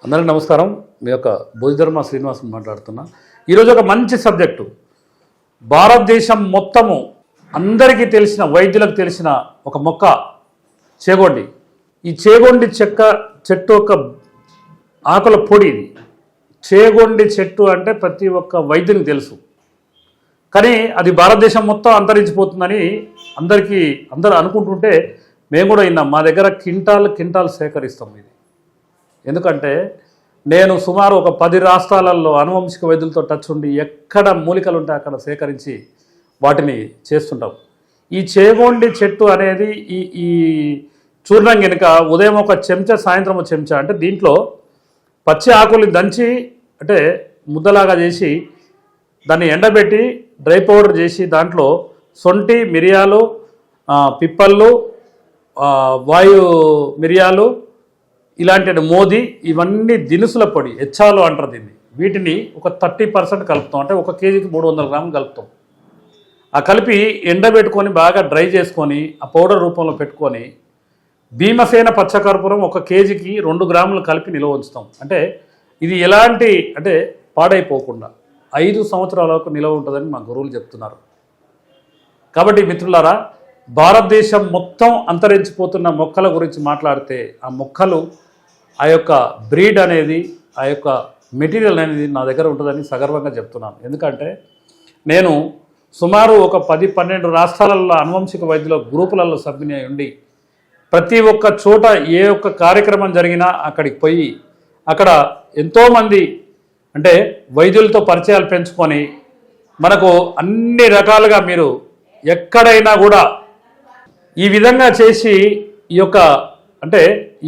అందరికీ నమస్కారం. మీ యొక్క బోధిధర్మ శ్రీనివాస్ మాట్లాడుతున్నా. ఈరోజు ఒక మంచి సబ్జెక్టు. భారతదేశం మొత్తము అందరికీ తెలిసిన, వైద్యులకు తెలిసిన ఒక మొక్క చేగొండి. ఈ చేగొండి చెట్టు యొక్క ఆకుల పొడి ఇది. చేగొండి చెట్టు అంటే ప్రతి ఒక్క వైద్యునికి తెలుసు, కానీ అది భారతదేశం మొత్తం అంతరించిపోతుందని అందరూ అనుకుంటుంటే మేము కూడా విన్నాం. మా దగ్గర కింటాల్ సేకరిస్తాం ఇది. ఎందుకంటే నేను సుమారు ఒక 10 రాష్ట్రాలలో అనువంశిక వైద్యులతో టచ్ ఉండి ఎక్కడ మూలికలు ఉంటే అక్కడ సేకరించి వాటిని చేస్తుంటాం. ఈ చేగొండి చెట్టు అనేది ఈ చూర్ణం కనుక ఉదయం ఒక చెంచా, సాయంత్రం ఒక చెంచా, అంటే దీంట్లో పచ్చి ఆకుల్ని దంచి అంటే ముద్దలాగా చేసి దాన్ని ఎండబెట్టి డ్రై పౌడర్ చేసి దాంట్లో సొంటి, మిరియాలు, పిప్పళ్ళు, వాయు మిరియాలు, ఇలాంటి మోది, ఇవన్నీ దినుసుల పొడి, హెచ్చాలు అంటారు దీన్ని. వీటిని ఒక 30% కలుపుతాం. అంటే 1 కేజీకి 300 గ్రాములు కలుపుతాం. ఆ కలిపి ఎండబెట్టుకొని బాగా డ్రై చేసుకొని ఆ పౌడర్ రూపంలో పెట్టుకొని భీమసేన పచ్చకర్పూరం 1 కేజీకి 2 గ్రాములు కలిపి నిల్వ ఉంచుతాం. అంటే ఇది ఎలాంటి అంటే పాడైపోకుండా 5 సంవత్సరాల వరకు నిల్వ ఉంటుందని మా గురువులు చెప్తున్నారు. కాబట్టి మిత్రులారా, భారతదేశం మొత్తం అంతరించిపోతున్న మొక్కల గురించి మాట్లాడితే ఆ మొక్కలు, ఆ యొక్క బ్రీడ్ అనేది, ఆ యొక్క మెటీరియల్ అనేది నా దగ్గర ఉంటుందని సగర్వంగా చెప్తున్నాను. ఎందుకంటే నేను సుమారు ఒక 10-12 రాష్ట్రాలలో అనువంశిక వైద్యుల గ్రూపులలో సభ్యుని ఉండి ప్రతి ఒక్క చోట ఏ ఒక్క కార్యక్రమం జరిగినా అక్కడికి పోయి అక్కడ ఎంతోమంది అంటే వైద్యులతో పరిచయాలు పెంచుకొని మనకు అన్ని రకాలుగా మీరు ఎక్కడైనా కూడా ఈ విధంగా చేసి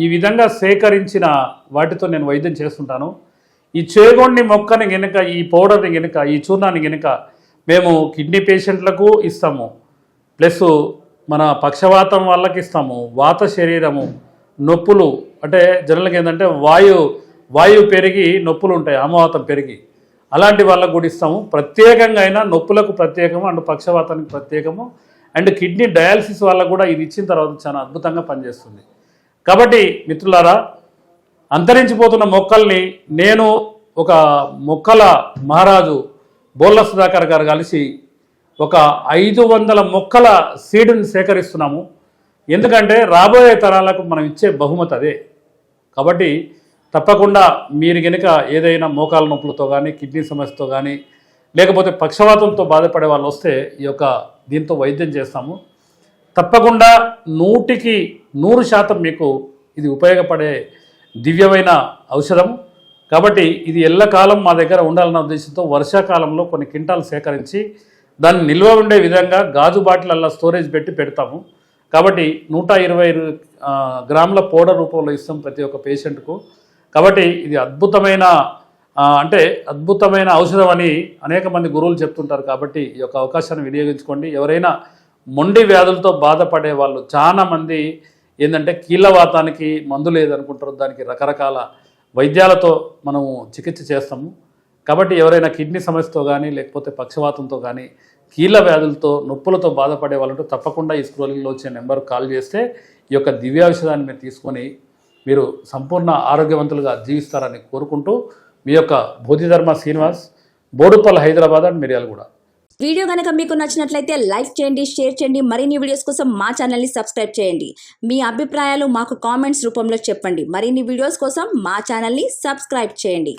ఈ విధంగా సేకరించిన వాటితో నేను వైద్యం చేస్తుంటాను. ఈ చేగొండి మొక్కని గనుక, ఈ పౌడర్ని గనుక, ఈ చూర్ణాన్ని గనుక మేము కిడ్నీ పేషెంట్లకు ఇస్తాము, ప్లస్ మన పక్షవాతం వాళ్ళకి ఇస్తాము, వాత శరీరము, నొప్పులు అంటే జనరల్గా ఏంటంటే వాయువు పెరిగి నొప్పులు ఉంటాయి, ఆమవాతం పెరిగి, అలాంటి వాళ్ళకు కూడా ఇస్తాము. ప్రత్యేకంగా అయినా నొప్పులకు ప్రత్యేకము అండ్ పక్షవాతానికి ప్రత్యేకము అండ్ కిడ్నీ డయాలసిస్ వాళ్ళకు కూడా ఇది ఇచ్చిన తర్వాత చాలా అద్భుతంగా పనిచేస్తుంది. కాబట్టి మిత్రులారా, అంతరించిపోతున్న మొక్కల్ని నేను ఒక మొక్కల మహారాజు బోళ్ళ సుధాకర్ గారు కలిసి ఒక 500 మొక్కల సీడ్ని సేకరిస్తున్నాము. ఎందుకంటే రాబోయే తరాలకు మనం ఇచ్చే బహుమతి అదే. కాబట్టి తప్పకుండా మీరు కనుక ఏదైనా మోకాల నొప్పులతో కానీ, కిడ్నీ సమస్యతో కానీ, లేకపోతే పక్షవాతంతో బాధపడే వాళ్ళు వస్తే దీంతో వైద్యం చేస్తాము. తప్పకుండా 100కి 100% మీకు ఇది ఉపయోగపడే దివ్యమైన ఔషధం. కాబట్టి ఇది ఎల్లకాలం మా దగ్గర ఉండాలన్న ఉద్దేశంతో వర్షాకాలంలో కొన్ని కింటాలు సేకరించి దాన్ని నిల్వ ఉండే విధంగా గాజు బాటిలల్లో స్టోరేజ్ పెడతాము. కాబట్టి 120 గ్రాముల పౌడర్ రూపంలో ఇస్తాం ప్రతి ఒక్క పేషెంట్కు. కాబట్టి ఇది అద్భుతమైన ఔషధం అని అనేక మంది గురువులు చెప్తుంటారు. కాబట్టి ఈ యొక్క అవకాశాన్ని వినియోగించుకోండి. ఎవరైనా మొండి వ్యాధులతో బాధపడే వాళ్ళు చాలా మంది ఏంటంటే కీళ్ళవాతానికి మందు లేదనుకుంటారు. దానికి రకరకాల వైద్యాలతో మనము చికిత్స చేస్తాము. కాబట్టి ఎవరైనా కిడ్నీ సమస్యతో కానీ, లేకపోతే పక్షవాతంతో కానీ, కీళ్ళ వ్యాధులతో, నొప్పులతో బాధపడే వాళ్ళంటూ తప్పకుండా ఈ స్క్రోలింగ్లో వచ్చే నెంబర్కి కాల్ చేస్తే ఈ యొక్క దివ్యాఔషధాన్ని మీరు తీసుకొని మీరు సంపూర్ణ ఆరోగ్యవంతులుగా జీవిస్తారని కోరుకుంటూ మీ యొక్క బోధిధర్మ శ్రీనివాస్, బోడుపల్, హైదరాబాద్ అండ్ మిర్యాలగూడ. వీడియో కనుక మీకు నచ్చినట్లయితే లైక్ చేయండి, షేర్ చేయండి. మరిన్ని వీడియోస్ కోసం మా ఛానల్ని సబ్స్క్రైబ్ చేయండి. మీ అభిప్రాయాలు మాకు కామెంట్స్ రూపంలో చెప్పండి. మరిన్ని వీడియోస్ కోసం మా ఛానల్ని సబ్స్క్రైబ్ చేయండి.